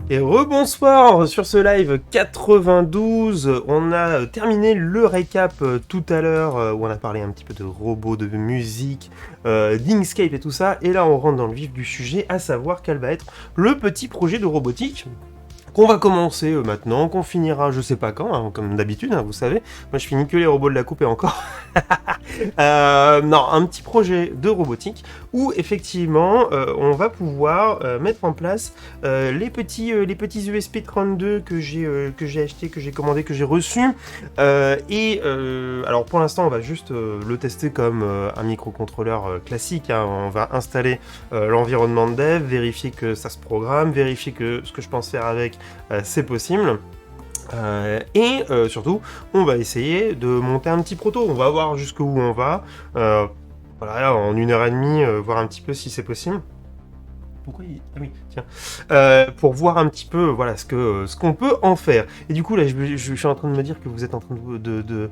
Et rebonsoir sur ce live 92. On a terminé le récap tout à l'heure où on a parlé un petit peu de robots, de musique, d'Inkscape et tout ça. Et là, on rentre dans le vif du sujet, à savoir quel va être le petit projet de robotique qu'on va commencer maintenant, qu'on finira je sais pas quand, hein, comme d'habitude, hein, vous savez. Moi, je finis que les robots de la coupe et encore. Non, un petit projet de robotique où effectivement on va pouvoir mettre en place les petits USB 32 que j'ai acheté, que j'ai commandé, que j'ai reçu. Alors pour l'instant on va juste le tester comme un microcontrôleur classique. Hein. On va installer l'environnement de dev, vérifier que ça se programme, vérifier que ce que je pense faire avec c'est possible. Surtout, on va essayer de monter un petit proto. On va voir jusqu'où on va. Voilà, en 1h30, voir un petit peu si c'est possible. Pourquoi il... Ah oui, tiens. Pour voir un petit peu, voilà, ce qu'on peut en faire. Et du coup, là, je suis en train de me dire que vous êtes en train de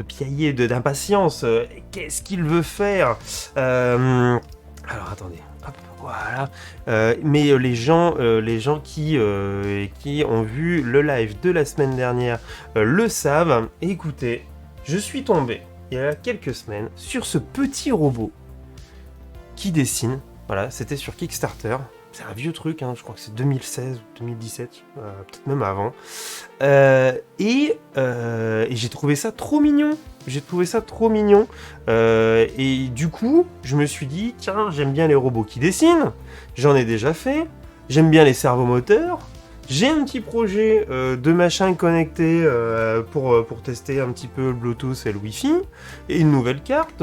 piailler d'impatience. Qu'est-ce qu'il veut faire Alors, attendez. Hop, voilà. Mais les gens qui ont vu le live de la semaine dernière le savent. Écoutez, je suis tombé il y a quelques semaines sur ce petit robot qui dessine. Voilà, c'était sur Kickstarter. C'est un vieux truc, hein, je crois que c'est 2016 ou 2017, peut-être même avant. Et j'ai trouvé ça trop mignon. Et du coup, je me suis dit, tiens, j'aime bien les robots qui dessinent. J'en ai déjà fait. J'aime bien les servomoteurs. J'ai un petit projet de machin connecté pour tester un petit peu le Bluetooth et le Wi-Fi. Et une nouvelle carte.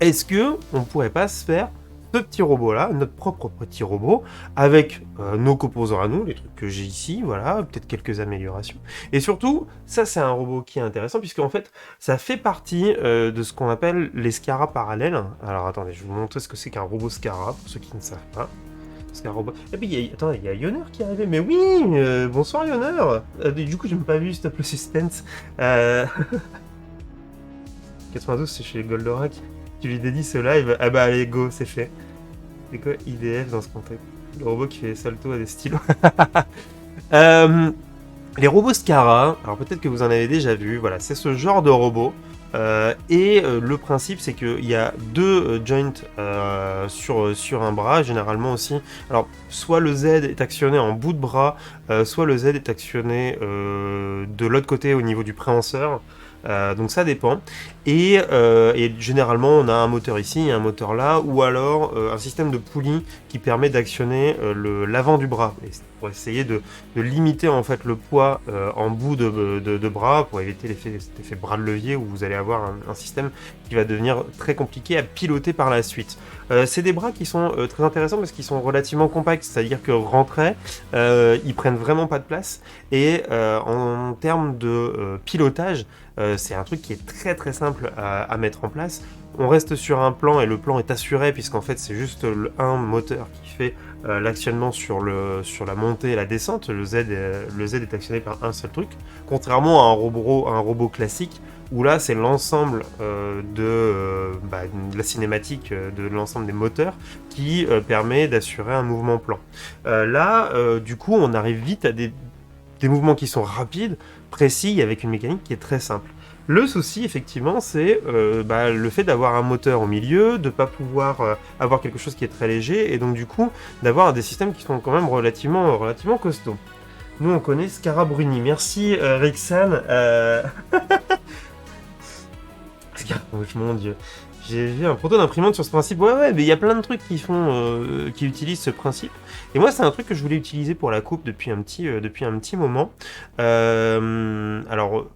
Est-ce que on pourrait pas se faire ce petit robot-là, notre propre petit robot, avec nos composants à nous, les trucs que j'ai ici, voilà, peut-être quelques améliorations. Et surtout, ça c'est un robot qui est intéressant, puisque en fait, ça fait partie de ce qu'on appelle les SCARA parallèles. Alors attendez, je vais vous montrer ce que c'est qu'un robot SCARA, pour ceux qui ne savent pas. C'est un robot... Et puis, il y a Yoner qui est arrivé. Mais oui, bonsoir Yoner. Du coup, j'ai même pas vu Stop le Suspense. 92, c'est chez Goldorak. Tu lui dédies ce live. Ah bah allez, go, c'est fait. C'est quoi IDF dans ce contexte? Le robot qui fait des saltos à des stylos. Les robots Scara, alors peut-être que vous en avez déjà vu, voilà, c'est ce genre de robot. Le principe, c'est qu'il y a deux joints sur un bras, généralement aussi. Alors, soit le Z est actionné en bout de bras, soit le Z est actionné de l'autre côté au niveau du préhenseur. Donc ça dépend. Et généralement, on a un moteur ici et un moteur là, ou alors un système de poulie qui permet d'actionner l'avant du bras. Et pour essayer de limiter en fait le poids en bout de bras, pour éviter cet effet bras de levier où vous allez avoir un système qui va devenir très compliqué à piloter par la suite. C'est des bras qui sont très intéressants parce qu'ils sont relativement compacts, c'est-à-dire que rentrés, ils prennent vraiment pas de place. Et en termes de pilotage, c'est un truc qui est très très simple à mettre en place. On reste sur un plan et le plan est assuré puisqu'en fait c'est juste un moteur qui fait l'actionnement sur la montée et la descente. Le Z est actionné par un seul truc, contrairement à un robot classique où là c'est l'ensemble de la cinématique, de l'ensemble des moteurs qui permet d'assurer un mouvement plan. Du coup on arrive vite à des mouvements qui sont rapides, précis, avec une mécanique qui est très simple. Le souci, effectivement, c'est le fait d'avoir un moteur au milieu, de ne pas pouvoir avoir quelque chose qui est très léger, et donc du coup, d'avoir des systèmes qui sont quand même relativement costauds. Nous, on connaît Scara Bruni. Merci, Rixan. Mon dieu. J'ai vu un proto d'imprimante sur ce principe. Ouais, mais il y a plein de trucs qui utilisent ce principe. Et moi, c'est un truc que je voulais utiliser pour la coupe depuis un petit moment. Alors,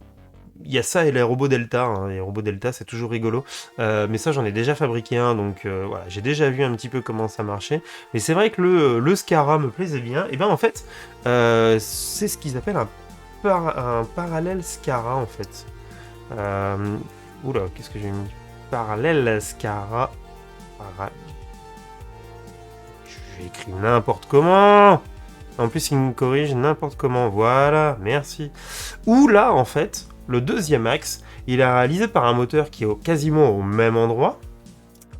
il y a ça et les robots Delta. Hein. Les robots Delta, c'est toujours rigolo. Mais ça, j'en ai déjà fabriqué un, donc voilà, j'ai déjà vu un petit peu comment ça marchait. Mais c'est vrai que le Scara me plaisait bien. Et bien, en fait, c'est ce qu'ils appellent un parallèle Scara, en fait. Oula, qu'est-ce que j'ai mis? Parallèle Scara. J'ai écrit n'importe comment. En plus, il me corrige n'importe comment. Voilà, merci. Ou là, en fait, le deuxième axe, il est réalisé par un moteur qui est quasiment au même endroit.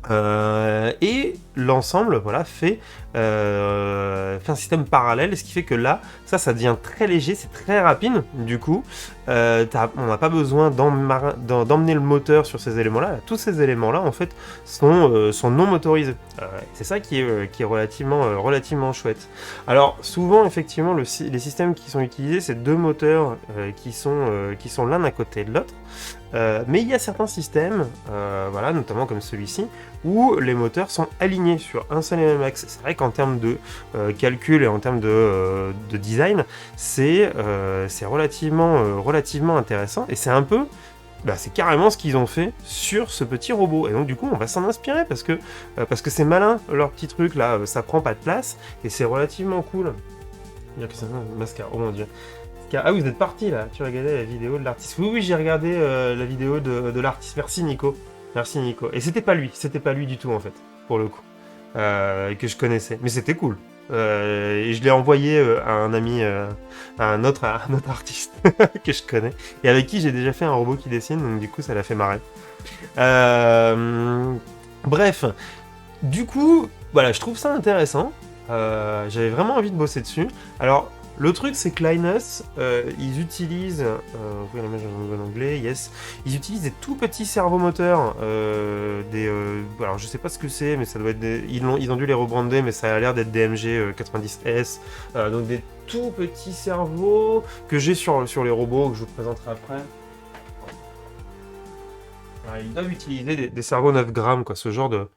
Et l'ensemble, voilà, fait un système parallèle, ce qui fait que là, ça devient très léger, c'est très rapide, du coup, on n'a pas besoin d'emmener le moteur sur ces éléments-là. Tous ces éléments-là, en fait, sont non motorisés. C'est ça qui est relativement chouette. Alors, souvent, effectivement, les systèmes qui sont utilisés, c'est deux moteurs qui sont l'un à côté de l'autre. Mais il y a certains systèmes, voilà, notamment comme celui-ci, où les moteurs sont alignés sur un seul et même axe. C'est vrai qu'en termes de calcul et en termes de design, c'est relativement intéressant, et c'est carrément ce qu'ils ont fait sur ce petit robot. Et donc du coup, on va s'en inspirer parce que c'est malin, leur petit truc là, ça prend pas de place, et c'est relativement cool. Il y a que ça, mascara, oh mon dieu. Ah oui, vous êtes parti là, tu regardais la vidéo de l'artiste. Oui, j'ai regardé la vidéo de l'artiste. Merci Nico. Et c'était pas lui du tout en fait, pour le coup, que je connaissais. Mais c'était cool. Et je l'ai envoyé à un ami, à un autre artiste que je connais, et avec qui j'ai déjà fait un robot qui dessine, donc du coup ça l'a fait marrer. Bref, du coup, voilà, je trouve ça intéressant. J'avais vraiment envie de bosser dessus. Alors, le truc, c'est que Linus, ils utilisent... ouvrir l'image en anglais, yes. Ils utilisent des tout petits servomoteurs. Alors, je sais pas ce que c'est, mais ça doit être ils ont dû les rebrander, mais ça a l'air d'être DMG 90S. Donc, des tout petits cerveaux que j'ai sur les robots, que je vous présenterai après. Alors, ils doivent utiliser des cerveaux 9 grammes, quoi, ce genre de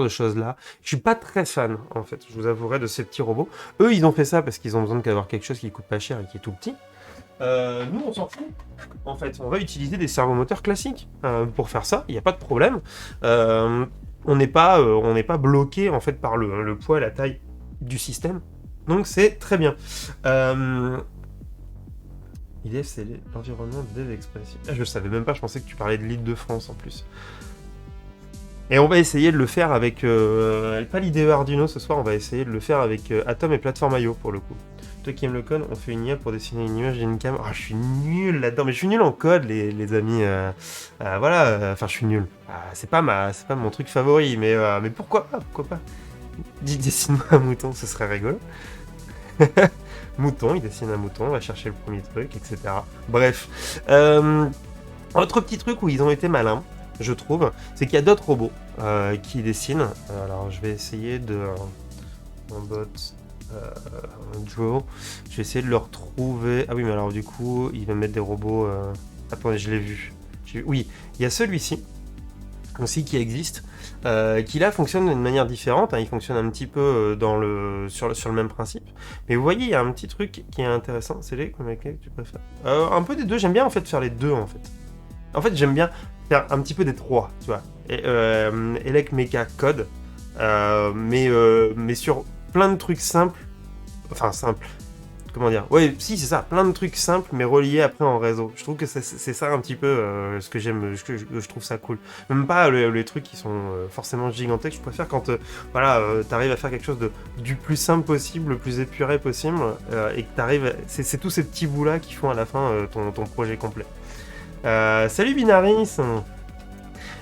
choses-là. Je suis pas très fan, en fait, je vous avouerai, de ces petits robots. Eux, ils ont fait ça parce qu'ils ont besoin d'avoir quelque chose qui coûte pas cher et qui est tout petit. Nous, on s'en fout. En fait, on va utiliser des servomoteurs classiques pour faire ça, il n'y a pas de problème. On n'est pas bloqué, en fait, par le poids et la taille du système. Donc, c'est très bien. IDF, c'est l'environnement de Dev Express. Ah, je savais même pas, je pensais que tu parlais de l'Île-de-France, en plus. Et on va essayer de le faire avec... pas l'IDE Arduino ce soir, on va essayer de le faire avec Atom et Platform.io pour le coup. Toi qui aimes le code, on fait une IA pour dessiner une image d'une cam. Ah, je suis nul là-dedans, mais je suis nul en code, les amis. Voilà, enfin, je suis nul. C'est pas mon truc favori, mais pourquoi pas. Dessine-moi un mouton, ce serait rigolo. Mouton, il dessine un mouton, on va chercher le premier truc, etc. Bref. Autre petit truc où ils ont été malins, je trouve, c'est qu'il y a d'autres robots qui dessinent. Alors, je vais essayer un bot, un draw. Je vais essayer de le retrouver. Ah oui, mais alors du coup, il va mettre des robots... Attendez, je l'ai vu. Oui, il y a celui-ci, aussi, qui existe, qui là fonctionne d'une manière différente. Il fonctionne un petit peu sur le même principe. Mais vous voyez, il y a un petit truc qui est intéressant. C'est lesquels tu préfères un peu des deux. J'aime bien en fait faire les deux en fait. En fait, j'aime bien faire un petit peu des trois, tu vois. Elec Mecha Code, mais sur plein de trucs simples. Enfin, simples. Comment dire? Ouais, si, c'est ça. Plein de trucs simples, mais reliés après en réseau. Je trouve que c'est ça un petit peu ce que j'aime, je trouve ça cool. Même pas les trucs qui sont forcément gigantesques. Je préfère quand t'arrives à faire quelque chose du plus simple possible, le plus épuré possible, et que t'arrives... C'est tous ces petits bouts-là qui font à la fin ton projet complet. Salut Binaris.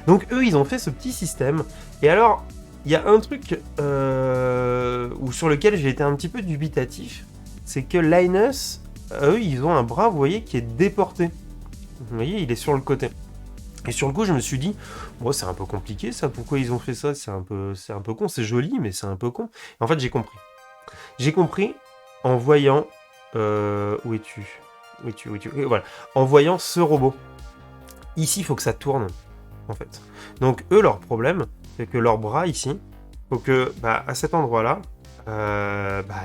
Donc eux, ils ont fait ce petit système. Et alors, il y a un truc sur lequel j'ai été un petit peu dubitatif. C'est que Linus, eux, ils ont un bras, vous voyez, qui est déporté. Vous voyez, il est sur le côté. Et sur le coup, je me suis dit, bon, c'est un peu compliqué ça, pourquoi ils ont fait ça, c'est un peu con, c'est joli, mais c'est un peu con. Et en fait, j'ai compris. J'ai compris en voyant... où es-tu ? Voilà. En voyant ce robot. Ici, il faut que ça tourne, en fait. Donc, eux, leur problème, c'est que leur bras, ici, faut que, à cet endroit-là,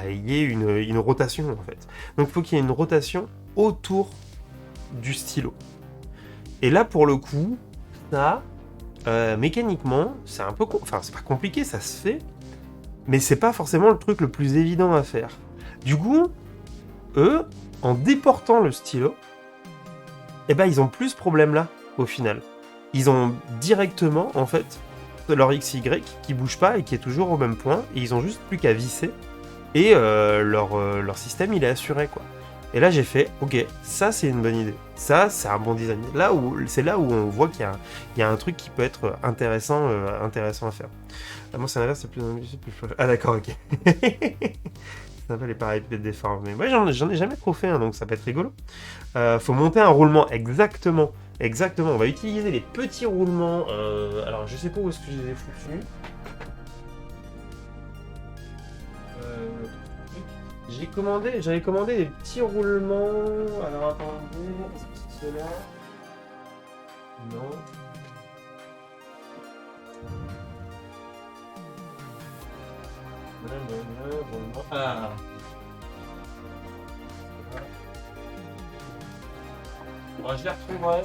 il y ait une rotation, en fait. Donc, il faut qu'il y ait une rotation autour du stylo. Et là, pour le coup, ça, mécaniquement, c'est un peu... Enfin, c'est pas compliqué, ça se fait, mais c'est pas forcément le truc le plus évident à faire. Du coup, eux, en déportant le stylo, ils ont plus ce problème-là, au final. Ils ont directement, en fait, leur XY qui bouge pas et qui est toujours au même point, et ils ont juste plus qu'à visser, et leur système, il est assuré, quoi. Et là, j'ai fait, ok, ça, c'est une bonne idée. Ça, c'est un bon design. C'est là où on voit qu'il y a un truc qui peut être intéressant à faire. Ah, moi, c'est l'inverse, c'est plus ambitieux, plus flash. Ah, d'accord, ok. Ça s'appelle les parapluies déformés. Moi, j'en ai jamais trop fait, hein, donc ça peut être rigolo. Faut monter un roulement, exactement. Exactement, on va utiliser les petits roulements. Alors, je sais pas où est-ce que je les ai foutus. J'avais commandé des petits roulements. Alors, attendez, est-ce que c'est ceux-là? Non. Roulement. Ah! Bon, je les retrouverai.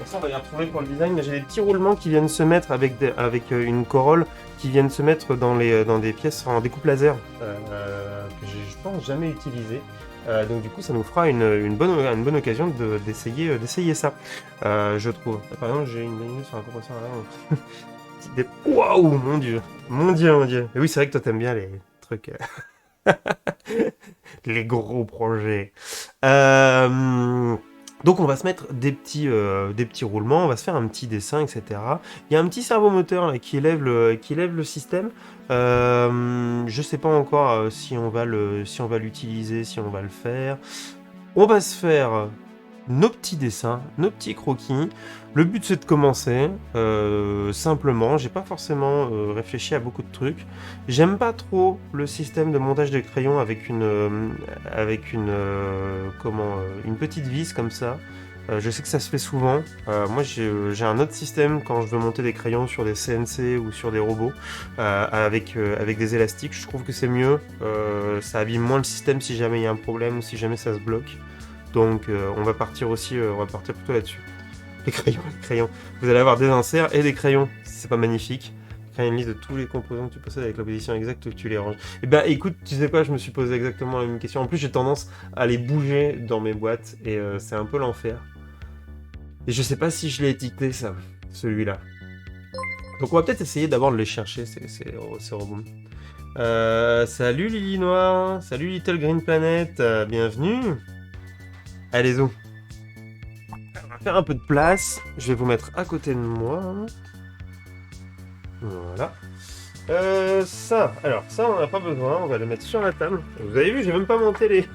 Ça, on va les retrouver pour le design, mais j'ai des petits roulements qui viennent se mettre avec une corolle, qui viennent se mettre dans des pièces en découpe laser, que j'ai, je pense, jamais utilisé. Donc du coup, ça nous fera une bonne occasion d'essayer ça, je trouve. Par exemple, j'ai une ligne sur un compresseur à l'air. Waouh, mon dieu. Mon dieu, mon dieu. Et oui, c'est vrai que toi, t'aimes bien les trucs... les gros projets. Donc on va se mettre des petits roulements, on va se faire un petit dessin, etc. Il y a un petit servomoteur là, qui élève le système. Je sais pas encore si on va l'utiliser, si on va le faire. On va se faire nos petits dessins, nos petits croquis. Le but c'est de commencer simplement. J'ai pas forcément réfléchi à beaucoup de trucs. J'aime pas trop le système de montage de crayons avec une petite vis comme ça. Je sais que ça se fait souvent. Moi j'ai un autre système quand je veux monter des crayons sur des CNC ou sur des robots avec des élastiques. Je trouve que c'est mieux. Ça abîme moins le système si jamais il y a un problème ou si jamais ça se bloque. Donc on va partir plutôt là-dessus. Les crayons. Vous allez avoir des inserts et des crayons. C'est pas magnifique. Créer une liste de tous les composants que tu possèdes avec la position exacte où tu les ranges. Et ben écoute, tu sais quoi, je me suis posé exactement la même question. En plus, j'ai tendance à les bouger dans mes boîtes et c'est un peu l'enfer. Et je sais pas si je l'ai étiqueté ça, celui-là. Donc on va peut-être essayer d'abord de les chercher, ces robots. Salut Lily Noir, salut Little Green Planet, bienvenue. Allez-y. On va faire un peu de place. Je vais vous mettre à côté de moi. Voilà. Ça, on n'en a pas besoin. On va le mettre sur la table. Vous avez vu, j'ai même pas monté les...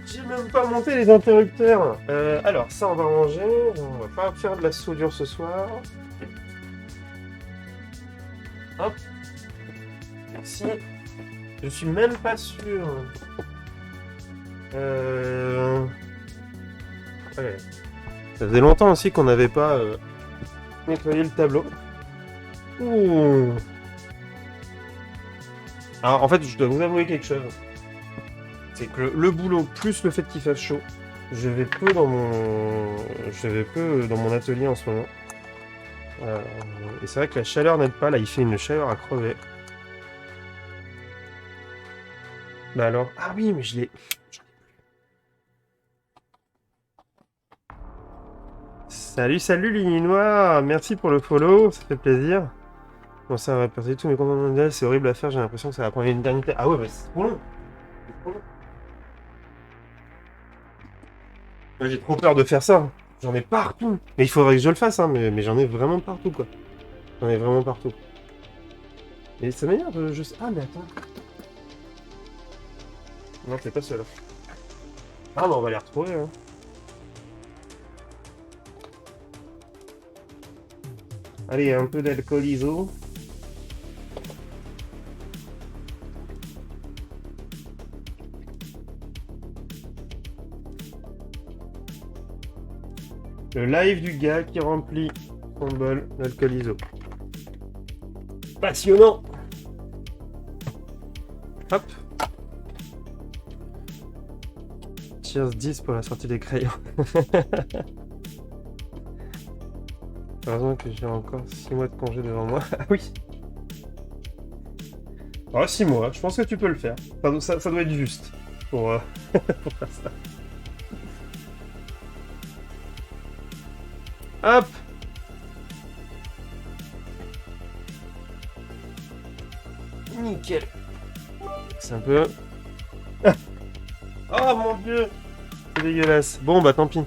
J'ai même pas monté les interrupteurs. Alors, ça, on va ranger. On va pas faire de la soudure ce soir. Hop. Merci. Je suis même pas sûr. Ouais. Ça faisait longtemps aussi qu'on n'avait pas nettoyé le tableau. Ouh. Alors en fait, je dois vous avouer quelque chose. C'est que le boulot plus le fait qu'il fasse chaud, je vais peu dans mon atelier en ce moment. Et c'est vrai que la chaleur n'aide pas. Là, il fait une chaleur à crever. Bah alors, ah oui, mais je l'ai. Salut Ligne Noire, merci pour le follow, ça fait plaisir. Bon, ça va percer tous mes comptes mondiaux, c'est horrible à faire, j'ai l'impression que ça va prendre une éternité. Ah ouais, bah c'est trop long. Moi, j'ai trop peur de faire ça. J'en ai partout. Mais il faudrait que je le fasse, hein, mais j'en ai vraiment partout, quoi. J'en ai vraiment partout. Et ça m'énerve, je sais. Ah, mais attends. Non, c'est pas ceux-là. Ah, bah on va les retrouver, hein. Allez, un peu d'alcool iso. Le live du gars qui remplit son bol d'alcool iso. Passionnant. Hop. Cheers 10 pour la sortie des crayons. Heureusement que j'ai encore 6 mois de congé devant moi. Ah oui. Ah, 6 mois, je pense que tu peux le faire. Ça doit être juste pour, pour faire ça. Hop. Nickel. C'est un peu... Oh mon dieu! C'est dégueulasse. Bon bah tant pis.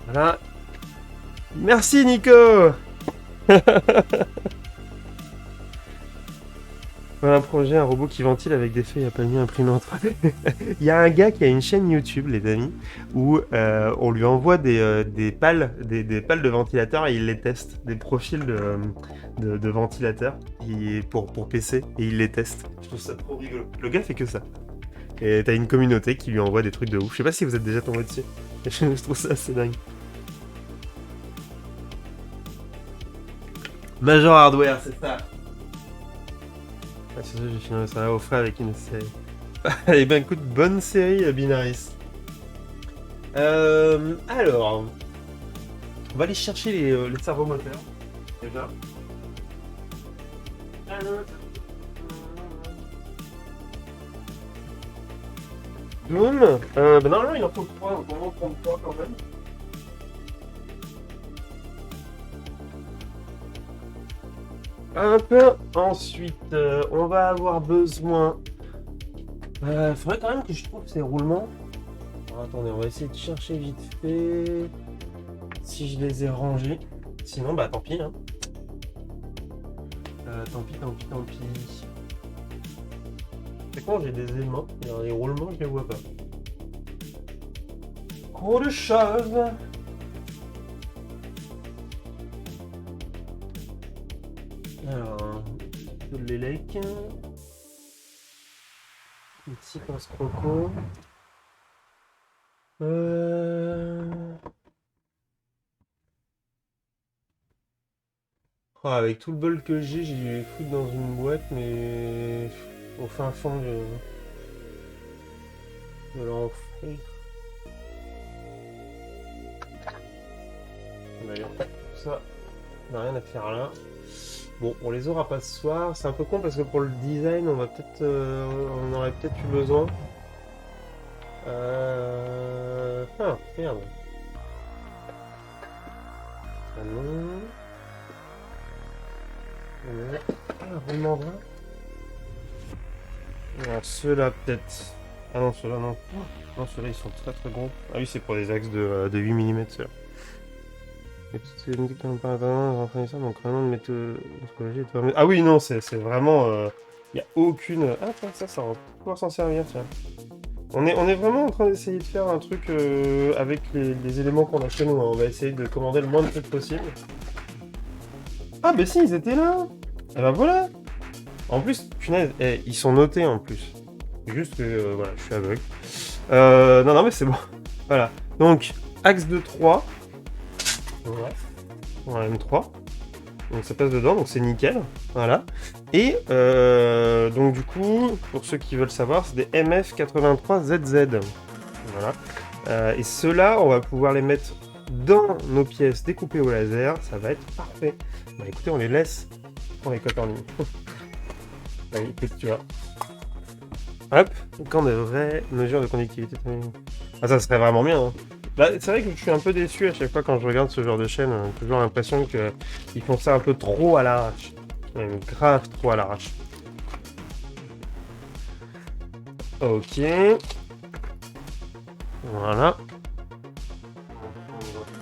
Voilà. Merci Nico. Voilà un projet, un robot qui ventile avec des feuilles à palmier imprimées en 3D. Il y a un gars qui a une chaîne YouTube, les amis, où on lui envoie des pales, des pales de ventilateurs et il les teste, des profils de ventilateurs pour PC et il les teste. Je trouve ça trop rigolo. Le gars fait que ça. Et t'as une communauté qui lui envoie des trucs de ouf. Je sais pas si vous êtes déjà tombé dessus. Je trouve ça assez dingue. Major Hardware, c'est ça. Ah, c'est ça, j'ai fini ça au frais avec une série. Eh ben écoute, bonne série Binaris. Alors, on va aller chercher les servomoteurs, déjà. Doom, ben normalement il en faut 3, donc on va en prendre 3 quand même. Un peu. Ensuite, on va avoir besoin... faudrait quand même que je trouve ces roulements. Alors, attendez, on va essayer de chercher vite fait si je les ai rangés. Sinon, bah tant pis. Hein. Tant pis. C'est quand j'ai des éléments, et dans les roulements, je les vois pas. Gros de choses. Alors, de l'élec. Une séquence croco. Oh, avec tout le bol que j'ai dû les foutre dans une boîte, mais au fin fond de l'enfer. D'ailleurs, ça, on n'a rien à faire là. Bon, on les aura pas ce soir. C'est un peu con parce que pour le design, on va peut-être, on aurait peut-être eu besoin. Ah, merde. Ça non. Ah, roulement vrai. Alors, ceux-là peut-être. Ah non, ceux-là non. Non, ceux-là ils sont très très gros. Ah oui, c'est pour des axes de 8 mm ceux-là. Les petites musiques qui n'ont pas d'intérêt, ça, donc vraiment de méthodologie. Ah oui, non, c'est vraiment. Il n'y a aucune. Ah, ça va pouvoir s'en servir, tiens. On est vraiment en train d'essayer de faire un truc avec les éléments qu'on a chez nous. Hein. On va essayer de commander le moins de trucs possible. Ah, bah si, ils étaient là! Et bah voilà! En plus, punaise, ils sont notés en plus. Juste que, voilà, je suis aveugle. Non, mais c'est bon. Voilà. Donc, axe de 3. Voilà. On a M3. Donc ça passe dedans, donc c'est nickel. Voilà. Et donc du coup, pour ceux qui veulent savoir, c'est des MF83ZZ. Voilà. Et ceux-là, on va pouvoir les mettre dans nos pièces découpées au laser. Ça va être parfait. Bah écoutez, on les laisse. On les cote en ligne. Allez, écoute, tu vois. Hop. Quand de vraies mesures de conductivité. Ah, ça serait vraiment bien. Hein. Bah, c'est vrai que je suis un peu déçu à chaque fois quand je regarde ce genre de chaîne. J'ai toujours l'impression qu'ils font ça un peu trop à l'arrache. Même grave trop à l'arrache. Ok. Voilà.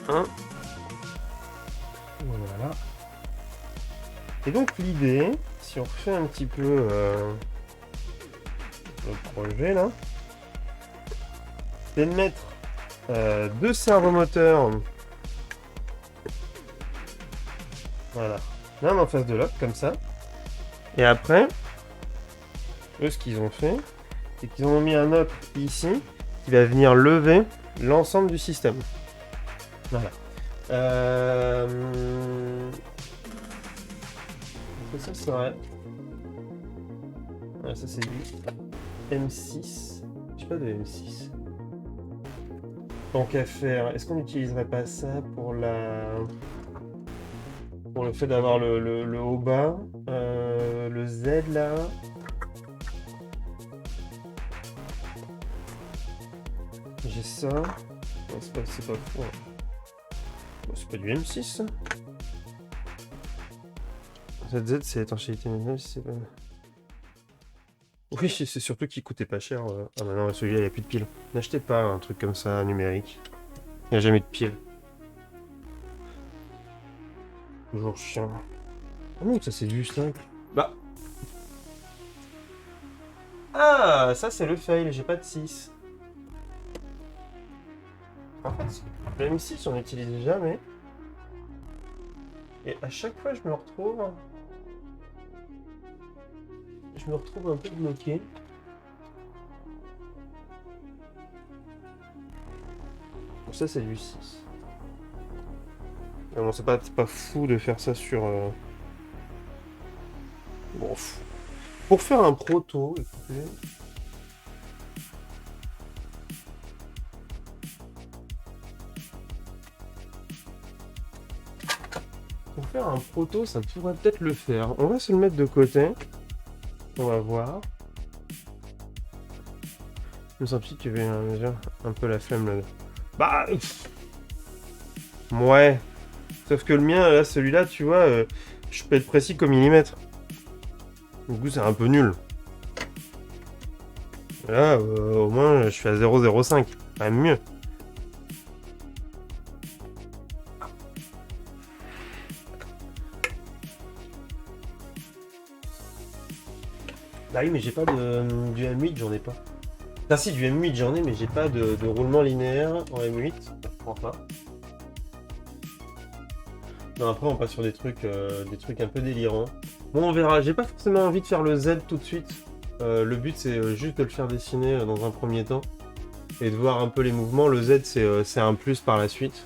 Un. Voilà. Et donc l'idée, si on refait un petit peu le projet là, c'est de mettre deux servomoteurs, voilà, l'un en face de l'autre, comme ça. Et après, eux, ce qu'ils ont fait, c'est qu'ils ont mis un autre ici, qui va venir lever l'ensemble du système. Voilà. Ça serait... Ouais, ça c'est du M6. J'ai pas de M6. Tant qu'à faire, est-ce qu'on n'utiliserait pas ça pour pour le fait d'avoir le haut bas, le Z là. J'ai ça. Non, c'est pas fou. Hein. Bon, c'est pas du M6. Cette Z, c'est étanchéité minimale, c'est pas... Oui, c'est surtout qu'il coûtait pas cher. Ah bah non, celui-là, il n'y a plus de piles. N'achetez pas un truc comme ça, numérique. Il n'y a jamais de piles. Toujours chiant. Ah non, ça c'est du 5. Bah... Ah, ça c'est le fail, j'ai pas de 6. En fait, le M6, on n'utilise jamais. Et à chaque fois, je me retrouve un peu bloqué. Bon, ça, c'est du 6. Mais bon, c'est pas fou de faire ça sur... Bon, pour faire un proto, écoutez... Pour faire un proto, ça pourrait peut-être le faire. On va se le mettre de côté. On va voir. Il me semble que tu avais un peu la flemme là. Bah... Ouais. Sauf que le mien, là, celui-là, tu vois, je peux être précis comme millimètre. Du coup, c'est un peu nul. Là, au moins, je suis à 0,05. Quand même mieux. Bah oui, mais j'ai pas du M8, j'en ai pas. Ah si, du M8, j'en ai, mais j'ai pas de roulement linéaire en M8. Je crois pas. Non, après, on passe sur des trucs un peu délirants. Bon, on verra. J'ai pas forcément envie de faire le Z tout de suite. Le but, c'est juste de le faire dessiner dans un premier temps. Et de voir un peu les mouvements. Le Z, c'est un plus par la suite.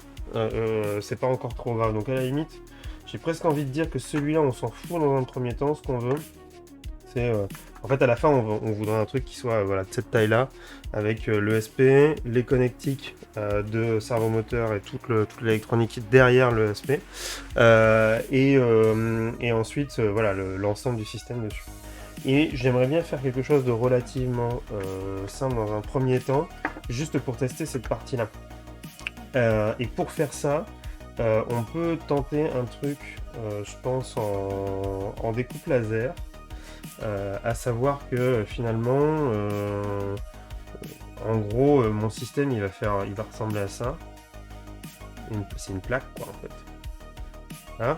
C'est pas encore trop grave. Donc à la limite, j'ai presque envie de dire que celui-là, on s'en fout dans un premier temps. Ce qu'on veut, c'est... en fait, à la fin, on voudrait un truc qui soit voilà, de cette taille-là, avec l'ESP, les connectiques de servomoteur et toute l'électronique derrière l'ESP. Et ensuite, voilà, l'ensemble du système dessus. Et j'aimerais bien faire quelque chose de relativement simple dans un premier temps, juste pour tester cette partie-là. Et pour faire ça, on peut tenter un truc, je pense, en découpe laser. À savoir que finalement, en gros, mon système il va ressembler à ça. C'est une plaque quoi en fait. Hein?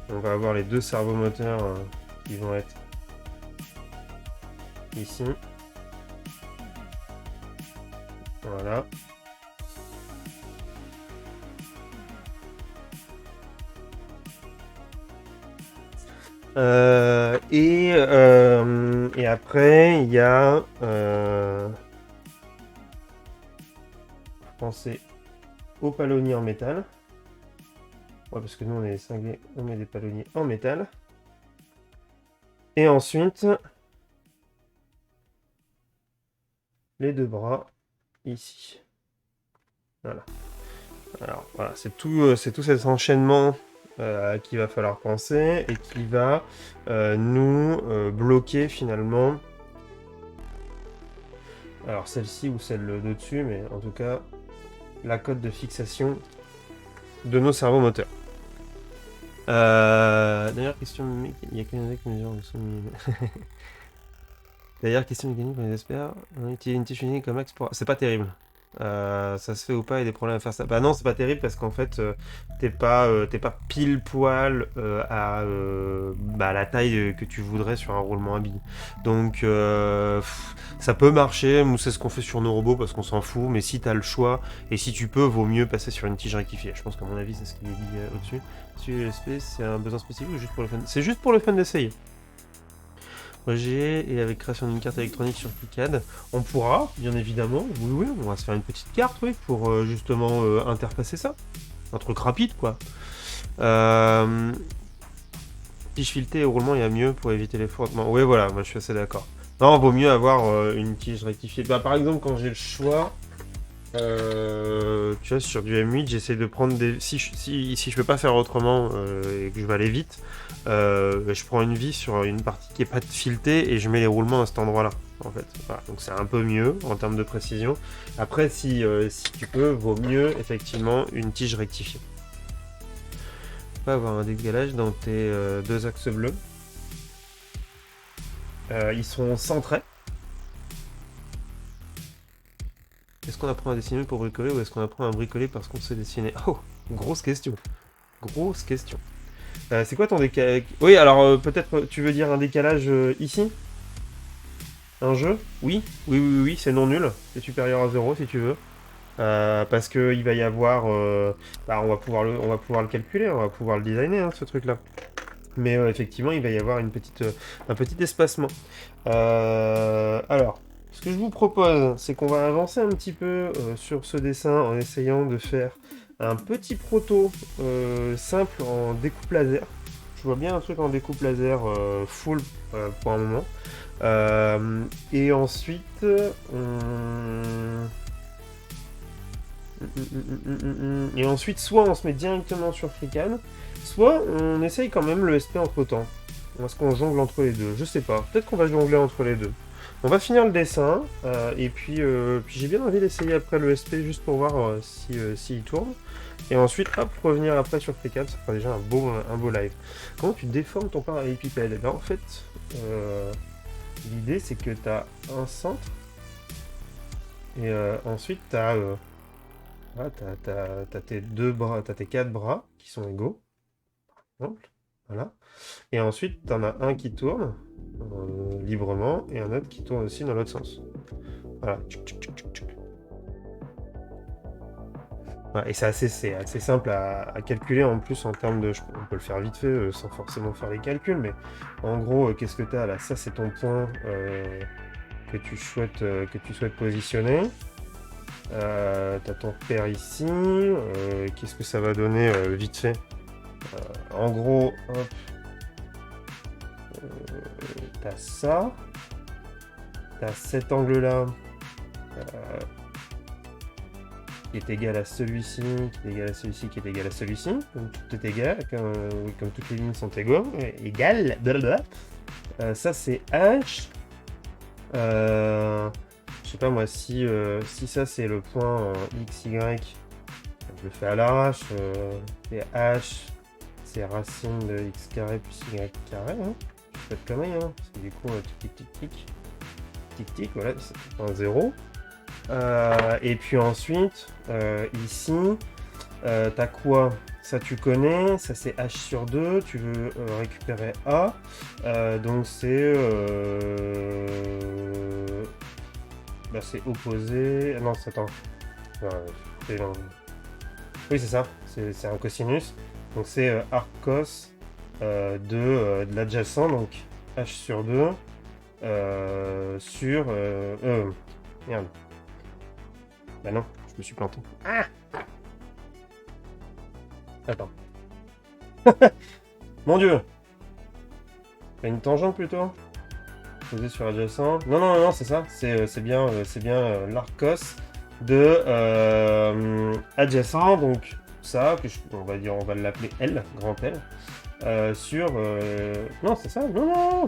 On va avoir les deux servomoteurs qui vont être ici. Voilà. Et après, il y a... penser aux palonniers en métal. Ouais, parce que nous, on est cinglés, on met des palonniers en métal. Et ensuite, les deux bras ici. Voilà. Alors, voilà, c'est tout cet enchaînement qu'il va falloir penser et qui va nous bloquer finalement. Alors celle-ci ou celle de dessus, mais en tout cas la cote de fixation de nos servomoteurs. D'ailleurs, question mécanique, il y a qu'un qui mesure le son. D'ailleurs, question mécanique, on espère. On utilise une tige unique comme axe pour... C'est pas terrible. Ça se fait ou pas, il y a des problèmes à faire ça. Bah non, c'est pas terrible parce qu'en fait, t'es pas pile poil à la taille que tu voudrais sur un roulement à billes. Donc ça peut marcher, nous c'est ce qu'on fait sur nos robots parce qu'on s'en fout, mais si t'as le choix et si tu peux, vaut mieux passer sur une tige rectifiée. Je pense qu'à mon avis, c'est ce qu'il est dit au-dessus. Si l'USP, c'est un besoin spécifique ou juste pour le fun? C'est juste pour le fun d'essayer. Et avec création d'une carte électronique sur KiCad, on pourra, bien évidemment, oui, on va se faire une petite carte, oui, pour justement interfacer ça. Un truc rapide, quoi. Tige filetée et roulement, il y a mieux pour éviter les frottements. Oui, voilà, moi je suis assez d'accord. Non, vaut mieux avoir une tige rectifiée. Bah, par exemple, quand j'ai le choix, tu vois, sur du M8, j'essaie de prendre des... Si je peux pas faire autrement et que je vais aller vite, je prends une vis sur une partie qui est pas filetée et je mets les roulements à cet endroit-là. en fait. Voilà, donc c'est un peu mieux en termes de précision. Après, si tu peux, vaut mieux effectivement une tige rectifiée. Pas avoir un décalage dans tes deux axes bleus. Ils sont centrés. Est-ce qu'on apprend à dessiner pour bricoler ou est-ce qu'on apprend à bricoler parce qu'on sait dessiner? Oh, grosse question. Grosse question. C'est quoi ton décalage? Oui, alors peut-être tu veux dire un décalage ici? Un jeu? Oui, oui, oui, oui, c'est non nul. C'est supérieur à 0 si tu veux. Parce que il va y avoir... bah, on va pouvoir le calculer, on va pouvoir le designer, hein, ce truc-là. Mais effectivement, il va y avoir un petit espacement. Alors, ce que je vous propose, c'est qu'on va avancer un petit peu sur ce dessin en essayant de faire un petit proto simple en découpe laser. Je vois bien un truc en découpe laser full pour un moment. Et ensuite, soit on se met directement sur FreeCAD, soit on essaye quand même le SP entre temps. Est-ce qu'on jongle entre les deux? Je sais pas. Peut-être qu'on va jongler entre les deux. On va finir le dessin, et puis j'ai bien envie d'essayer après le SP juste pour voir s'il tourne. Et ensuite, hop, revenir après sur FreeCAD, ça fera déjà un beau live. Comment tu déformes ton parallélépipède? Eh bien, en fait, l'idée c'est que tu as un centre, et ensuite tu as... Là, t'as tes deux bras, t'as tes quatre bras qui sont égaux, par exemple. Voilà. Et ensuite, t'en as un qui tourne librement et un autre qui tourne aussi dans l'autre sens. Voilà. Voilà, et c'est assez simple à calculer en plus en termes de... On peut le faire vite fait sans forcément faire les calculs, mais en gros, qu'est-ce que t'as là? Ça, c'est ton point que tu souhaites positionner. T'as ton père ici. Qu'est-ce que ça va donner vite fait? En gros, hop. T'as ça. T'as cet angle-là qui est égal à celui-ci, qui est égal à celui-ci, qui est égal à celui-ci. Donc tout est égal, comme toutes les lignes sont égales. Ça c'est H. Je sais pas moi, si ça c'est le point XY, je le fais à l'arrache, et H c'est racine de X carré plus Y carré, hein. Je fais de conneries, hein, parce que du coup, tic, voilà, c'est un 0. Et puis ensuite, ici, t'as quoi? Ça tu connais, ça c'est H sur 2, tu veux récupérer A, donc c'est... Bah c'est opposé... Non, attends. Oui, c'est ça, c'est un cosinus. Donc c'est arc cos de l'adjacent, donc H sur 2 sur... merde. Bah non, je me suis planté. Ah! Attends. Mon dieu! Une tangente plutôt? Posé sur adjacent. Non, c'est ça. C'est bien l'arcos de adjacent. Donc ça, on va l'appeler L, grand L, sur... Non, c'est ça. Non,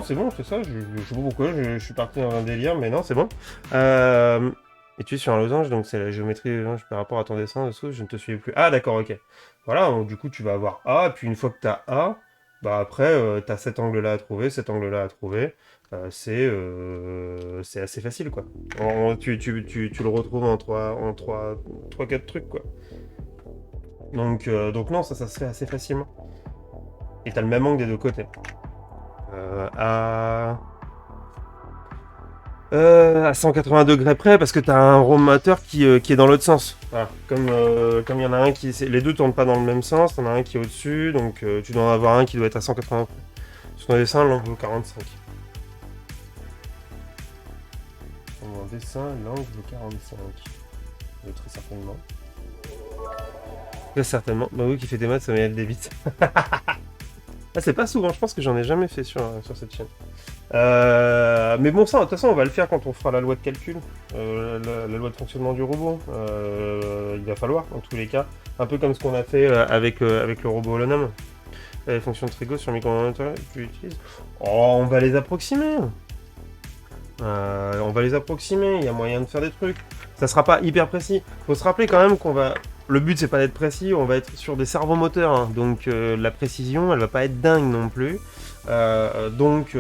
c'est bon, c'est ça. Je sais pas pourquoi, je suis parti dans un délire, mais non, c'est bon. Et tu es sur un losange, donc c'est la géométrie losange par rapport à ton dessin dessous, je ne te suis plus. Ah, d'accord, ok. Voilà, donc du coup, tu vas avoir A, et puis une fois que tu as A, bah après, tu as cet angle-là à trouver, cet angle-là à trouver. C'est assez facile, quoi. Tu le retrouves en 3-4 trucs, quoi. Donc non, ça se fait assez facilement. Et tu as le même angle des deux côtés. À 180 degrés près parce que tu as un rond moteur qui est dans l'autre sens. Voilà. Comme il y en a un qui... Les deux tournent pas dans le même sens, t'en as un qui est au-dessus, donc tu dois en avoir un qui doit être à 180 près. Sur ton dessin, l'angle vaut 45. Sur mon dessin, l'angle vaut 45. Très certainement. Très certainement. Bah oui, qui fait des maths, ça m'aide des bits. Ah, c'est pas souvent, je pense que j'en ai jamais fait sur cette chaîne. Mais bon, ça, de toute façon, on va le faire quand on fera la loi de calcul, la loi de fonctionnement du robot. Il va falloir, en tous les cas, un peu comme ce qu'on a fait avec le robot Holonome. Les fonctions de trigo sur micro-ordinateur que tu utilises. Oh, on va les approximer. On va les approximer, il y a moyen de faire des trucs. Ça sera pas hyper précis. Faut se rappeler quand même qu'on va... Le but c'est pas d'être précis, on va être sur des servomoteurs, hein. Donc la précision elle va pas être dingue non plus. Donc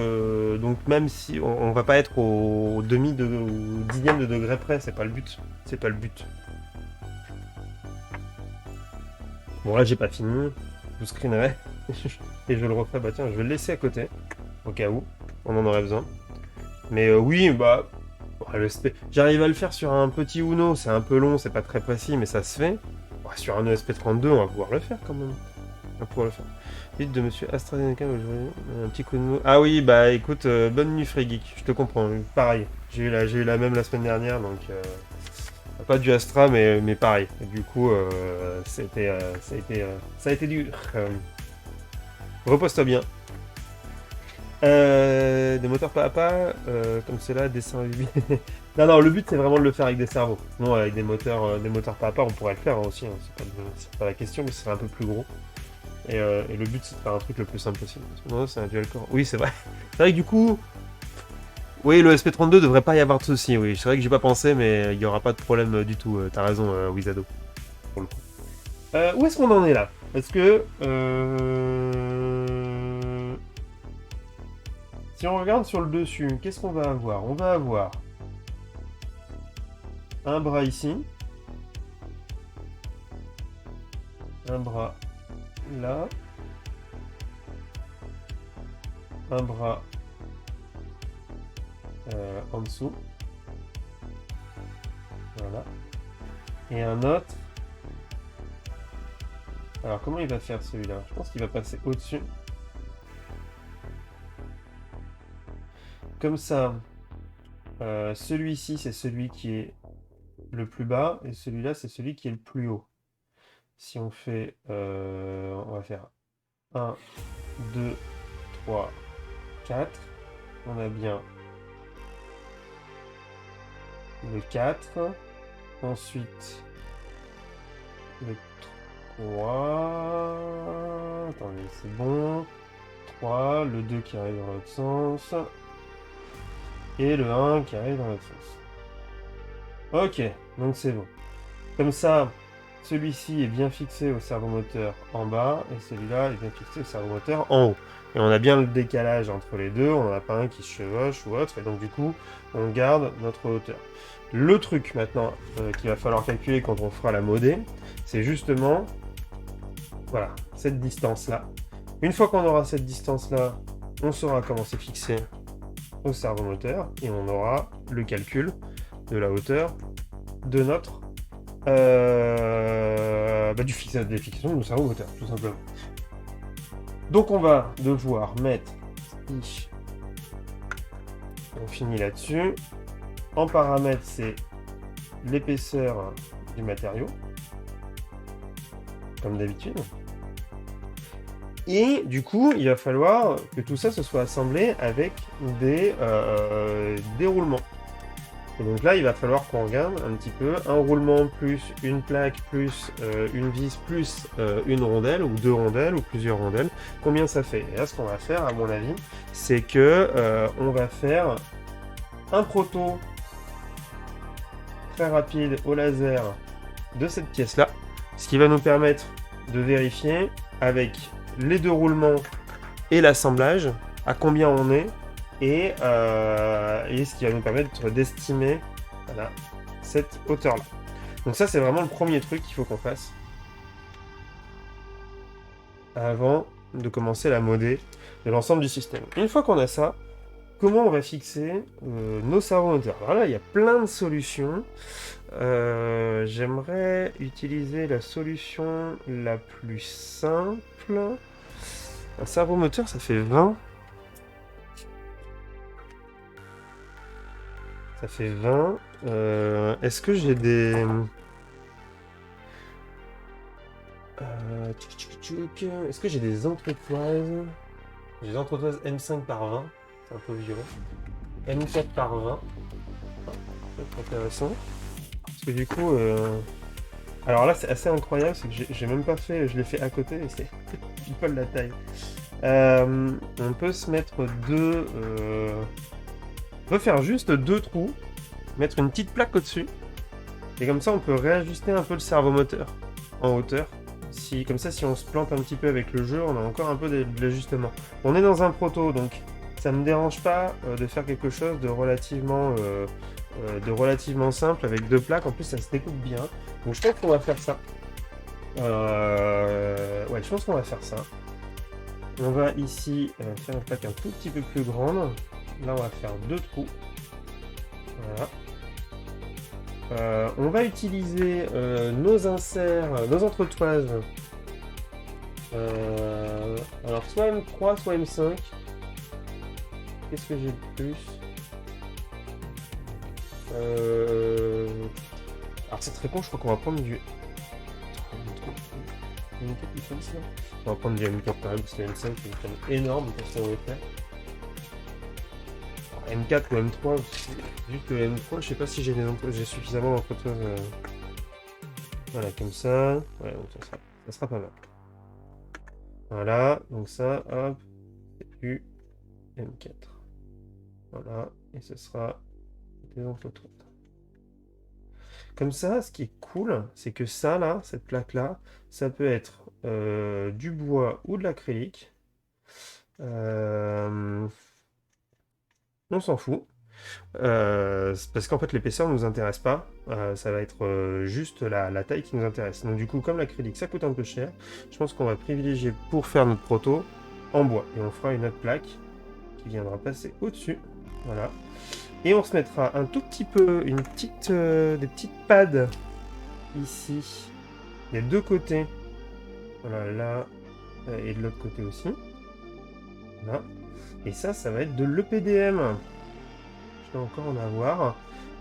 même si on va pas être au demi de au dixième de degré près, c'est pas le but. C'est pas le but. Bon là j'ai pas fini, je vous screenerai et je le referai. Bah tiens, je vais le laisser à côté au cas où on en aurait besoin. Mais oui, bah j'arrive à le faire sur un petit Uno, c'est un peu long, c'est pas très précis, mais ça se fait. Bah, sur un ESP32, on va pouvoir le faire quand même. On va pouvoir le faire. Dites de monsieur AstraZeneca, un petit coup de mou. Ah oui, bah écoute, bonne nuit Free Geek, je te comprends. Pareil, j'ai eu la même la semaine dernière, donc pas du Astra, mais pareil. Et du coup, ça a été dur. Repose-toi bien. Des moteurs pas à pas, comme cela, dessin 8 non, le but c'est vraiment de le faire avec des cerveaux. Non, avec des moteurs pas à pas, on pourrait le faire hein, aussi. Hein. C'est pas la question, mais ce serait un peu plus gros. Et le but c'est de faire un truc le plus simple possible. Non, c'est un dual core. Oui, c'est vrai. C'est vrai que du coup, oui, le SP32 devrait pas y avoir de soucis. Oui, c'est vrai que j'ai pas pensé, mais il y aura pas de problème du tout. T'as raison, Wizado. Pour le coup. Où est-ce qu'on en est là? Parce que si on regarde sur le dessus, qu'est-ce qu'on va avoir? On va avoir un bras ici, un bras là, un bras en dessous, voilà, et un autre. Alors comment il va faire celui-là? Je pense qu'il va passer au-dessus. Comme ça, celui-ci c'est celui qui est le plus bas et celui-là c'est celui qui est le plus haut. Si on fait, on va faire 1, 2, 3, 4. On a bien le 4. Ensuite, le 3. Attendez, c'est bon. 3, le 2 qui arrive dans l'autre sens. Et le 1 qui arrive dans l'autre sens. Ok, donc c'est bon. Comme ça, celui-ci est bien fixé au servomoteur en bas et celui-là est bien fixé au servomoteur en haut. Et on a bien le décalage entre les deux, on n'en a pas un qui se chevauche ou autre, et donc du coup, on garde notre hauteur. Le truc maintenant qu'il va falloir calculer quand on fera la modée, c'est justement, voilà, cette distance-là. Une fois qu'on aura cette distance-là, on saura comment c'est fixé au servomoteur, et on aura le calcul de la hauteur de notre des fixations de nos servomoteurs, tout simplement. Donc on va devoir mettre ici, on finit là-dessus. En paramètres, c'est l'épaisseur du matériau, comme d'habitude. Et du coup, il va falloir que tout ça se soit assemblé avec des roulements. Et donc là, il va falloir qu'on regarde un petit peu un roulement plus une plaque plus une vis plus une rondelle ou deux rondelles ou plusieurs rondelles. Combien ça fait? Et là, ce qu'on va faire, à mon avis, c'est que on va faire un proto très rapide au laser de cette pièce-là, ce qui va nous permettre de vérifier avec les deux roulements et l'assemblage à combien on est. Et ce qui va nous permettre d'estimer voilà, cette hauteur-là. Donc ça, c'est vraiment le premier truc qu'il faut qu'on fasse avant de commencer la modée de l'ensemble du système. Une fois qu'on a ça, comment on va fixer nos servomoteurs? Alors là, il y a plein de solutions. J'aimerais utiliser la solution la plus simple. Un servomoteur, ça fait 20. Ça fait 20. Est-ce que j'ai des... Est-ce que j'ai des entretoises? J'ai des entretoises M5 par 20. C'est un peu violent. M4 par 20. C'est intéressant. Parce que du coup... Alors là, c'est assez incroyable, c'est que j'ai même pas fait, je l'ai fait à côté et c'est pile poil la taille. On peut se mettre on peut faire juste deux trous, mettre une petite plaque au-dessus, et comme ça on peut réajuster un peu le servomoteur en hauteur. Comme ça, si on se plante un petit peu avec le jeu, on a encore un peu de l'ajustement. On est dans un proto, donc ça me dérange pas de faire quelque chose de relativement simple avec deux plaques. En plus, ça se découpe bien. Donc je pense qu'on va faire ça. Ouais, je pense qu'on va faire ça. On va ici faire une plaque un tout petit peu plus grande. Là, on va faire deux trous. Voilà. On va utiliser nos inserts, nos entretoises. Alors, soit M3, soit M5. Qu'est-ce que j'ai de plus Alors, c'est très con, je crois qu'on va prendre du. On va prendre du M4 quand même, parce que M5 c'est une canne énorme pour ce qu'on veut faire. M4 ou M3, vu que M3, je sais pas si j'ai suffisamment d'entreprise. Voilà, comme ça. Ouais, donc ça sera pas mal. Voilà, donc ça, hop, c'est du M4. Voilà, et ce sera des entreprises. Comme ça, ce qui est cool, c'est que ça, là, cette plaque-là, ça peut être du bois ou de l'acrylique. On s'en fout. Parce qu'en fait l'épaisseur ne nous intéresse pas, ça va être juste la taille qui nous intéresse. Donc du coup, comme l'acrylique ça coûte un peu cher, je pense qu'on va privilégier pour faire notre proto en bois. Et on fera une autre plaque qui viendra passer au-dessus. Voilà. Et on se mettra un tout petit peu, des petites pads ici, des deux côtés. Voilà, là, et de l'autre côté aussi. Voilà. Et ça va être de l'EPDM. Je vais encore en avoir.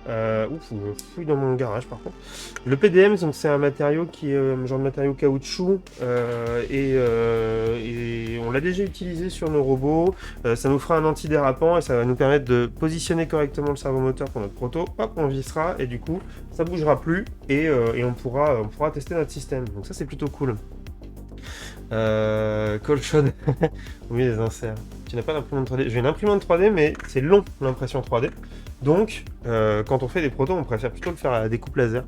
Ouf, je fouille dans mon garage par contre. Le PDM, donc c'est un matériau qui est un genre de matériau caoutchouc et on l'a déjà utilisé sur nos robots. Ça nous fera un antidérapant et ça va nous permettre de positionner correctement le servomoteur pour notre proto. Hop, on vissera et du coup ça bougera plus et on pourra tester notre système. Donc ça c'est plutôt cool. Colchon au milieu des inserts. Tu n'as pas d'imprimante 3D. J'ai une imprimante 3D, mais c'est long l'impression 3D. Donc, quand on fait des protos, on préfère plutôt le faire à la découpe laser.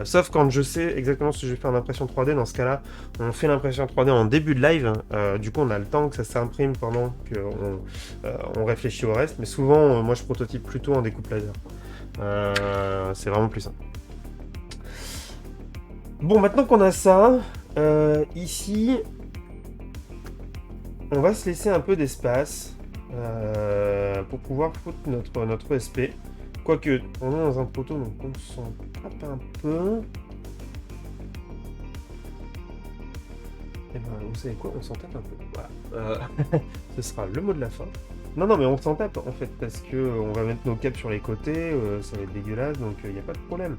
Sauf quand je sais exactement ce que je vais faire en impression 3D. Dans ce cas-là, on fait l'impression 3D en début de live. Du coup, on a le temps que ça s'imprime pendant qu'on réfléchit au reste. Mais souvent, moi, je prototype plutôt en découpe laser. C'est vraiment plus simple. Bon, maintenant qu'on a ça, ici, on va se laisser un peu d'espace pour pouvoir foutre notre ESP. Quoique, on est dans un proto, donc on s'en tape un peu. Et ben, vous savez quoi, on s'en tape un peu. Voilà. Ce sera le mot de la fin. Non, mais on s'en tape en fait, parce que on va mettre nos câbles sur les côtés, ça va être dégueulasse, donc il n'y a pas de problème.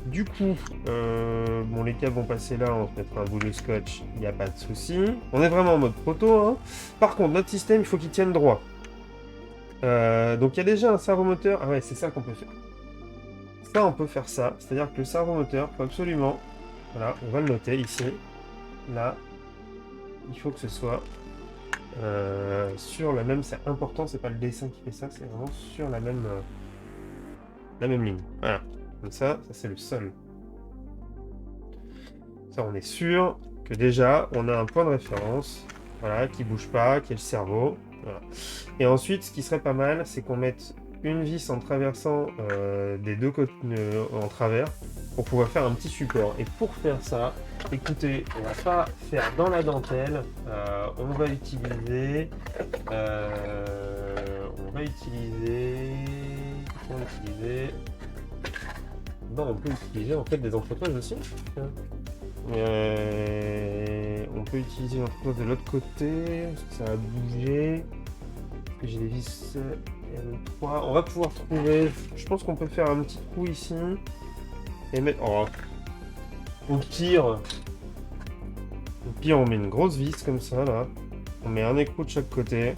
Du coup, bon, les câbles vont passer là, on se mettra un bout de scotch, il n'y a pas de souci. On est vraiment en mode proto, hein. Par contre, notre système, il faut qu'il tienne droit. Donc il y a déjà un servomoteur. Ah ouais, c'est ça qu'on peut faire. Ça, on peut faire ça. C'est-à-dire que le servomoteur, faut absolument... Voilà, on va le noter ici. Là, il faut que ce soit sur la même... C'est important, c'est pas le dessin qui fait ça, c'est vraiment sur la même ligne. Voilà. Comme ça c'est le sol. Ça, on est sûr que déjà, on a un point de référence. Voilà, qui bouge pas, qui est le cerveau. Voilà. Et ensuite, ce qui serait pas mal, c'est qu'on mette une vis en traversant des deux côtés en travers pour pouvoir faire un petit support. Et pour faire ça, écoutez, on va pas faire dans la dentelle. On va utiliser. Non, on peut utiliser en fait des entreprises aussi. On peut utiliser une entreprise de l'autre côté, parce que ça va bouger. J'ai des vis M3. On va pouvoir trouver. Je pense qu'on peut faire un petit trou ici. Et mettre. Oh. Au pire, on met une grosse vis comme ça là. On met un écrou de chaque côté.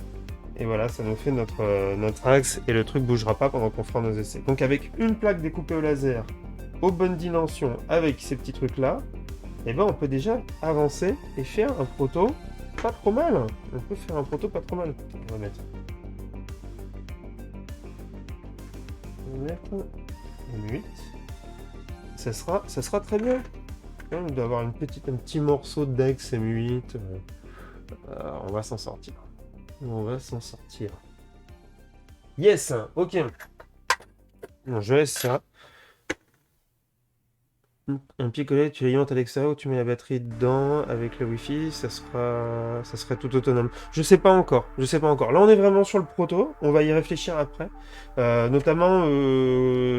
Et voilà, ça nous fait notre axe et le truc bougera pas pendant qu'on fera nos essais. Donc avec une plaque découpée au laser aux bonnes dimensions avec ces petits trucs-là, et ben on peut déjà avancer et faire un proto pas trop mal. On peut faire un proto pas trop mal. On va mettre M8. Ça sera très bien. On doit avoir un petit morceau de Dex M8. On va s'en sortir. On va s'en sortir. Yes, ok. Bon, je laisse ça. Un pied collé, tu l'alimente à l'extérieur ou tu mets la batterie dedans avec le Wi-Fi, ça serait tout autonome. Je sais pas encore. Là, on est vraiment sur le proto. On va y réfléchir après, notamment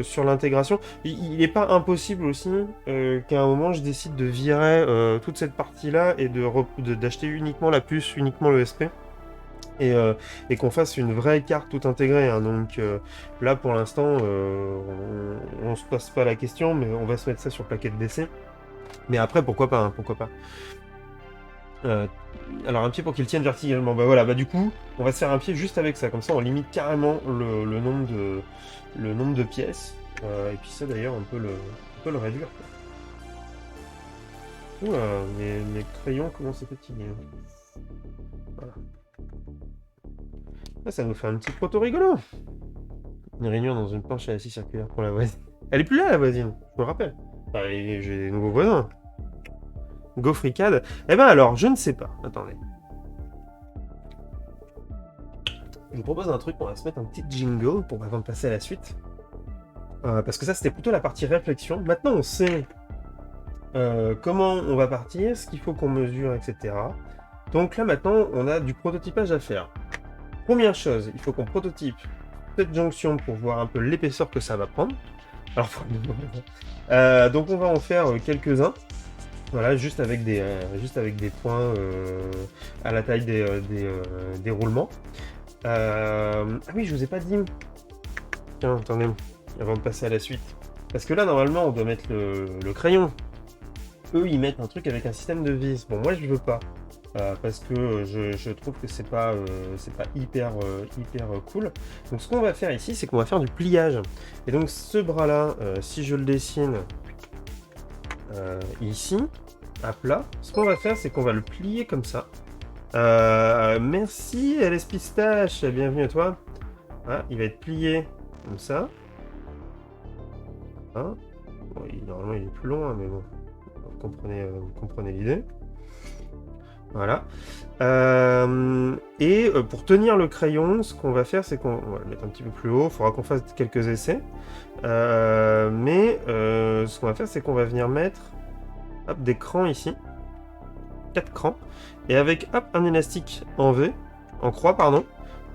sur l'intégration. Il n'est pas impossible aussi qu'à un moment je décide de virer toute cette partie-là et d'acheter uniquement la puce, uniquement l'ESP. Et qu'on fasse une vraie carte tout intégrée, hein. Donc là pour l'instant on se pose pas la question, mais on va se mettre ça sur plaquette d'essai. Mais après pourquoi pas, hein, pourquoi pas. Alors un pied pour qu'il tienne verticalement, bah voilà, bah du coup on va se faire un pied juste avec ça, comme ça on limite carrément le nombre de pièces. Et puis ça d'ailleurs on peut le réduire, quoi. Ouh, mes crayons commencent à fatiguer. Voilà. Ah, ça nous fait un petit proto rigolo. Une réunion dans une planche à la scie circulaire pour la voisine. Elle est plus là, la voisine, je me rappelle. Enfin, j'ai des nouveaux voisins. Go fricade. Eh ben alors, je ne sais pas. Attendez. Je vous propose un truc, on va se mettre un petit jingle pour avant de passer à la suite. Parce que ça, c'était plutôt la partie réflexion. Maintenant, on sait comment on va partir, ce qu'il faut qu'on mesure, etc. Donc là, maintenant, on a du prototypage à faire. Première chose, il faut qu'on prototype cette jonction pour voir un peu l'épaisseur que ça va prendre. Alors, donc on va en faire quelques-uns. Voilà, juste avec des points à la taille des roulements. Ah oui, je vous ai pas dit. Tiens, attendez, avant de passer à la suite. Parce que là, normalement, on doit mettre le crayon. Eux, ils mettent un truc avec un système de vis. Bon, moi, je veux pas. Parce que je trouve que c'est pas hyper cool. Donc ce qu'on va faire ici, c'est qu'on va faire du pliage. Et donc ce bras-là, si je le dessine ici, à plat, ce qu'on va faire, c'est qu'on va le plier comme ça. Merci LS Pistache, bienvenue à toi. Ah, il va être plié comme ça. Hein, bon, normalement il est plus long, hein, mais bon, vous comprenez l'idée. Voilà. Pour tenir le crayon, ce qu'on va faire, c'est qu'on va le mettre un petit peu plus haut. Il faudra qu'on fasse quelques essais. Ce qu'on va faire, c'est qu'on va venir mettre des crans ici. 4 crans. Et avec un élastique en croix, pardon,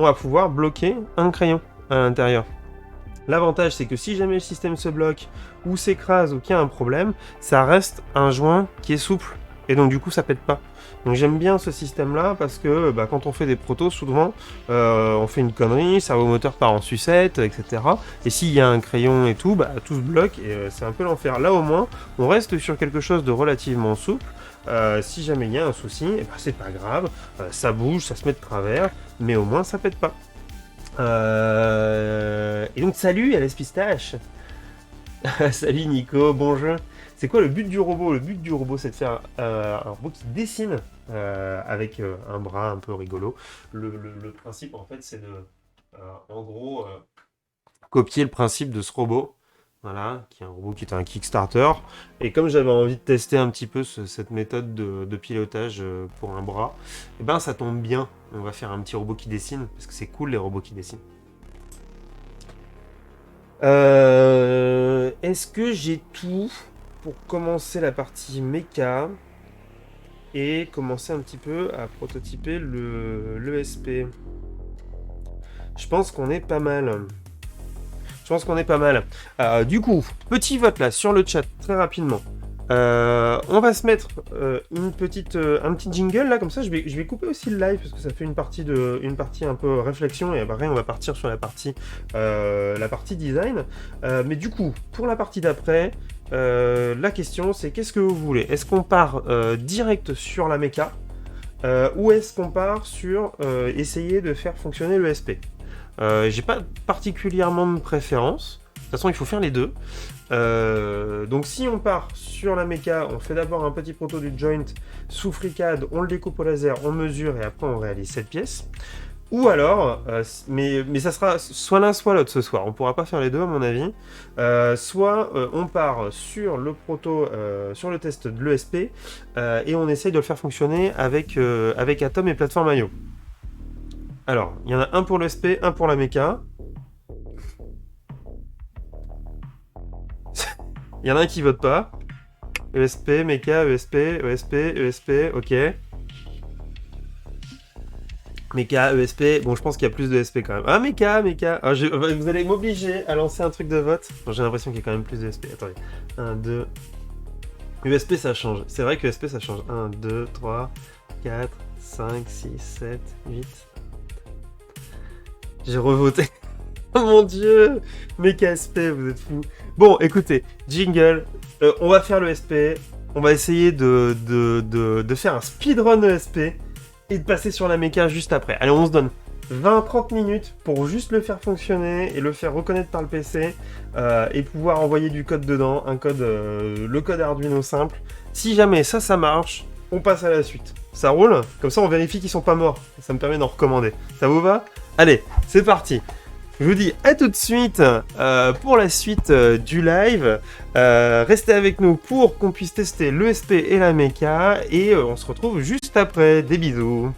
on va pouvoir bloquer un crayon à l'intérieur. L'avantage, c'est que si jamais le système se bloque ou s'écrase ou qu'il y a un problème, ça reste un joint qui est souple. Et donc du coup, ça pète pas. Donc j'aime bien ce système-là parce que quand on fait des protos, souvent, on fait une connerie, servomoteur part en sucette, etc. Et s'il y a un crayon et tout, tout se bloque et c'est un peu l'enfer. Là, au moins, on reste sur quelque chose de relativement souple. Si jamais il y a un souci, c'est pas grave, ça bouge, ça se met de travers, mais au moins, ça pète pas. Et donc, salut LS Pistache. Salut Nico, bon jeu. C'est quoi le but du robot? Le but du robot, c'est de faire un robot qui dessine avec un bras un peu rigolo. Le principe, en fait, c'est de, en gros, copier le principe de ce robot. Voilà, qui est un robot qui est un Kickstarter. Et comme j'avais envie de tester un petit peu cette méthode de pilotage pour un bras, ça tombe bien. On va faire un petit robot qui dessine, parce que c'est cool les robots qui dessinent. Est-ce que j'ai tout pour commencer la partie méca et commencer un petit peu à prototyper l'ESP? Je pense qu'on est pas mal. Du coup, petit vote là sur le chat, très rapidement. On va se mettre un petit jingle là, comme ça je vais couper aussi le live parce que ça fait une partie un peu réflexion et après on va partir sur la partie design. Mais du coup, pour la partie d'après, la question c'est qu'est-ce que vous voulez? Est-ce qu'on part direct sur la méca ou est-ce qu'on part sur essayer de faire fonctionner l'ESP? J'ai pas particulièrement de préférence. toute façon, il faut faire les deux. Donc si on part sur la méca, on fait d'abord un petit proto du joint sous FreeCAD, on le découpe au laser, on mesure et après on réalise cette pièce. Ou alors, mais ça sera soit l'un soit l'autre ce soir, on pourra pas faire les deux à mon avis. Soit on part sur le proto, sur le test de l'ESP et on essaye de le faire fonctionner avec Atom et Plateforme IO. Alors, il y en a un pour l'ESP, un pour la méca. Il y en a un qui vote pas. ESP, méca, ESP, ESP, ESP, ok. Méca, ESP, bon je pense qu'il y a plus de ESP quand même. Ah méca. Ah, vous allez m'obliger à lancer un truc de vote. Bon, j'ai l'impression qu'il y a quand même plus de ESP. Attendez. 1, 2... ESP ça change. C'est vrai que ESP ça change. 1, 2, 3, 4, 5, 6, 7, 8... J'ai revoté. Oh mon dieu! Méca SP, vous êtes fous. Bon, écoutez, jingle. On va faire le SP. On va essayer de faire un speedrun ESP et de passer sur la méca juste après. Allez, on se donne 20-30 minutes pour juste le faire fonctionner et le faire reconnaître par le PC et pouvoir envoyer du code dedans, le code Arduino simple. Si jamais ça marche, on passe à la suite. Ça roule? Comme ça, on vérifie qu'ils sont pas morts. Ça me permet d'en recommander. Ça vous va? Allez, c'est parti. Je vous dis à tout de suite pour la suite du live. Restez avec nous pour qu'on puisse tester l'ESP et la méca. Et on se retrouve juste après. Des bisous.